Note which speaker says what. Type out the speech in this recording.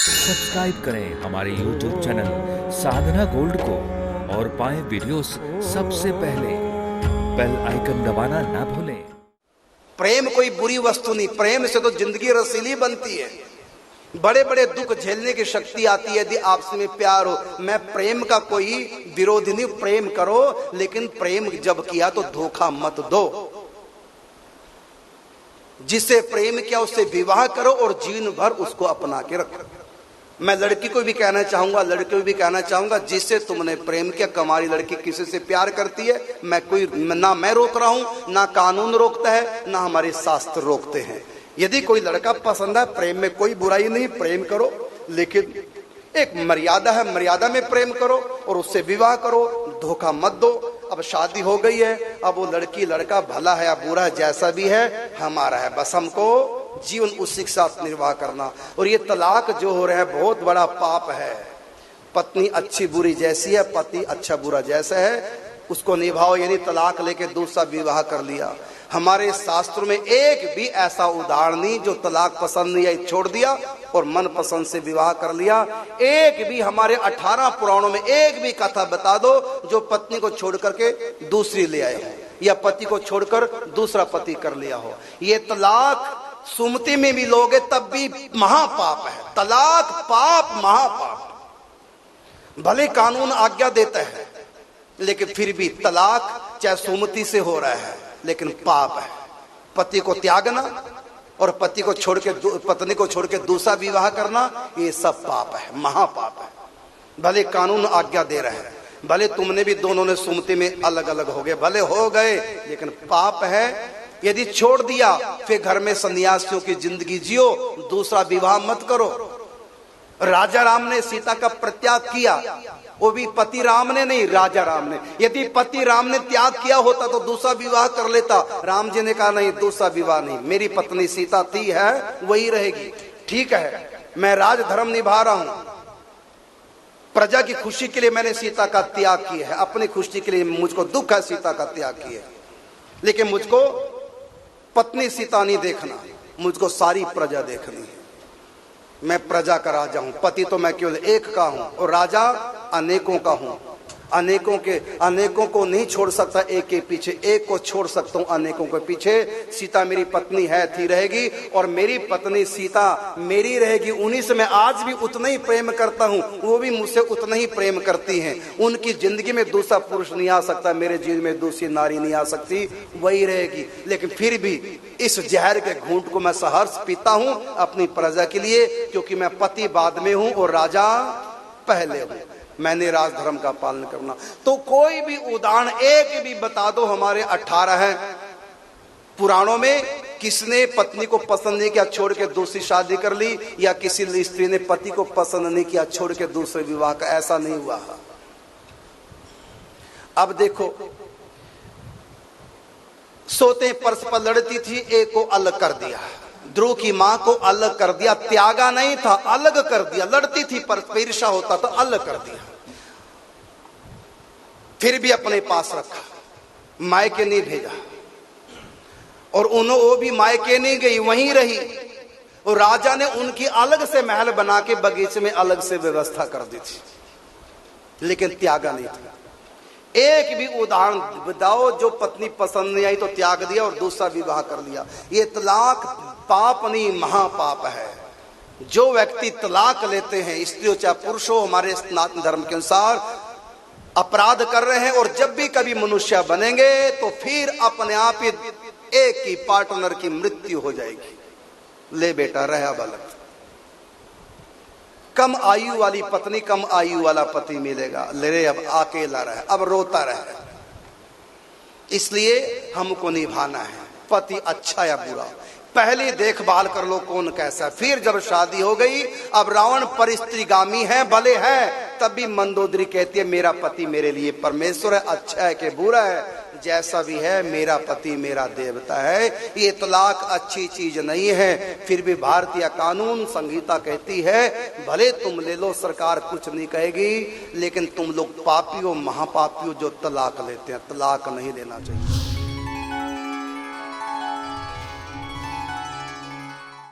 Speaker 1: Subscribe करें हमारे YouTube channel साधना gold को और पाएं वीडियोस सबसे पहले। बेल आइकन दबाना ना भूलें।
Speaker 2: प्रेम कोई बुरी वस्तु नहीं, प्रेम से तो जिंदगी रसीली बनती है। बड़े बड़े दुख झेलने की शक्ति आती है यदि आपस में प्यार हो। मैं प्रेम का कोई विरोधी नहीं, प्रेम करो, लेकिन प्रेम जब किया तो धोखा मत दो। जिससे प्रेम किया उससे विवाह करो और जीवन भर उसको अपना के रखो। मैं लड़की को भी कहना चाहूंगा, लड़के को भी कहना चाहूंगा, जिससे तुमने प्रेम किया, कमारी लड़की किसी से प्यार करती है, ना मैं रोक रहा हूं, ना कानून रोकता है, ना हमारे शास्त्र रोकते हैं। यदि कोई लड़का पसंद है, प्रेम में कोई बुराई नहीं, प्रेम करो, लेकिन एक मर्यादा है, मर्यादा में प्रेम करो और उससे विवाह करो, धोखा मत दो। अब शादी हो गई है, अब वो लड़की लड़का भला है या बुरा है, जैसा भी है हमारा है, बस हमको जीवन उसी के साथ निर्वाह करना। और ये तलाक जो हो रहा है बहुत बड़ा पाप है। पत्नी अच्छी बुरी जैसी है, पति अच्छा बुरा जैसा है, उसको निभाओ। यानी तलाक लेके दूसरा विवाह कर लिया। हमारे शास्त्रों में एक भी ऐसा उदाहरण नहीं जो तलाक पसंद नहीं आई छोड़ दिया और मन पसंद से विवाह कर लिया। एक भी हमारे 18 पुराणों में एक भी कथा बता दो जो पत्नी को छोड़ करके दूसरी ले आए हो या पति को छोड़कर दूसरा पति कर लिया हो। ये तलाक सुमति में भी लोगे तब भी महापाप है। तलाक पाप, महापाप। भले कानून आज्ञा देता है, लेकिन फिर भी तलाक चाहे सुमति से हो रहा है, लेकिन पाप है। पति को त्यागना और पति को छोड़ के पत्नी को छोड़ के दूसरा विवाह करना, ये सब पाप है, महापाप है। भले कानून आज्ञा दे रहे हैं, भले तुमने भी दोनों ने सुमति में अलग अलग हो गए, भले हो गए, लेकिन पाप है। यदि छोड़ दिया फिर घर में सन्यासियों की जिंदगी जियो, दूसरा विवाह मत करो। राजा राम ने सीता का परित्याग किया, वो भी पति राम ने नहीं, राजा राम ने। यदि पति राम ने त्याग किया होता तो दूसरा विवाह कर लेता। राम जी ने कहा नहीं, दूसरा विवाह नहीं, मेरी पत्नी सीता थी है वही रहेगी। ठीक है, मैं राजधर्म निभा रहा हूं, प्रजा की खुशी के लिए मैंने सीता का त्याग किया है, अपनी खुशी के लिए मुझको दुख है सीता का त्याग किया, लेकिन मुझको पत्नी सीता नहीं देखना, मुझको सारी प्रजा देखनी है। मैं प्रजा का राजा हूं, पति तो मैं केवल एक का हूं और राजा अनेकों का हूं। अनेकों को नहीं छोड़ सकता एक के पीछे, एक को छोड़ सकता हूं अनेकों के पीछे। सीता मेरी पत्नी है, थी, रहेगी, और मेरी पत्नी सीता मेरी रहेगी। उन्हीं से मैं आज भी उतना ही प्रेम करता हूं, वो भी मुझसे उतना ही प्रेम करती हैं। उनकी जिंदगी में दूसरा पुरुष नहीं आ सकता, मेरे जीवन में दूसरी नारी नहीं आ सकती, वही रहेगी। लेकिन फिर भी इस जहर के घूंट को मैं सहर्ष पीता हूं अपनी प्रजा के लिए, क्योंकि मैं पति बाद में हूं और राजा पहले हूं। मैंने राजधर्म का पालन करना। तो कोई भी उदाहरण एक भी बता दो, हमारे 18 है पुराणों में, किसने पत्नी को पसंद नहीं किया छोड़ के दूसरी शादी कर ली, या किसी स्त्री ने पति को पसंद नहीं किया छोड़ के दूसरे विवाह का, ऐसा नहीं हुआ। अब देखो, सोते परस्पर लड़ती थी, एक को अलग कर दिया। ध्रुव की मां को अलग कर दिया, त्यागा नहीं था, अलग कर दिया। लड़ती थी पर ईर्ष्या होता तो अलग कर दिया, फिर भी अपने पास रखा, मायके नहीं भेजा। और वो भी मायके नहीं गई, वहीं रही। और राजा ने उनकी अलग से महल बना के बगीचे में अलग से व्यवस्था कर दी थी, लेकिन त्यागा नहीं था। एक भी उदाहरण बताओ जो पत्नी पसंद नहीं आई तो त्याग दिया और दूसरा विवाह कर लिया। ये तलाक पाप नहीं, महापाप है। जो व्यक्ति तलाक लेते हैं, स्त्री चाहे पुरुष हो, हमारे सनातन धर्म के अनुसार अपराध कर रहे हैं। और जब भी कभी मनुष्य बनेंगे तो फिर अपने आप ही एक ही पार्टनर की मृत्यु हो जाएगी। ले बेटा, रहा बालक। कम आयु वाली पत्नी, कम आयु वाला पति मिलेगा। ले रे, अब अकेला रहे, अब रोता रहे। इसलिए हमको निभाना है। पति अच्छा या बुरा, पहले देखभाल कर लो कौन कैसा। फिर जब शादी हो गई, अब रावण परिस्त्रीगामी है, भले है, तब भी मंदोदरी कहती है मेरा पति मेरे लिए परमेश्वर है, अच्छा है कि बुरा है, जैसा भी है मेरा पति मेरा देवता है। ये तलाक अच्छी चीज नहीं है। फिर भी भारतीय कानून संहिता कहती है भले तुम ले लो, सरकार कुछ नहीं कहेगी, लेकिन तुम लोग पापी हो, महापापी हो जो तलाक लेते हैं। तलाक नहीं लेना चाहिए।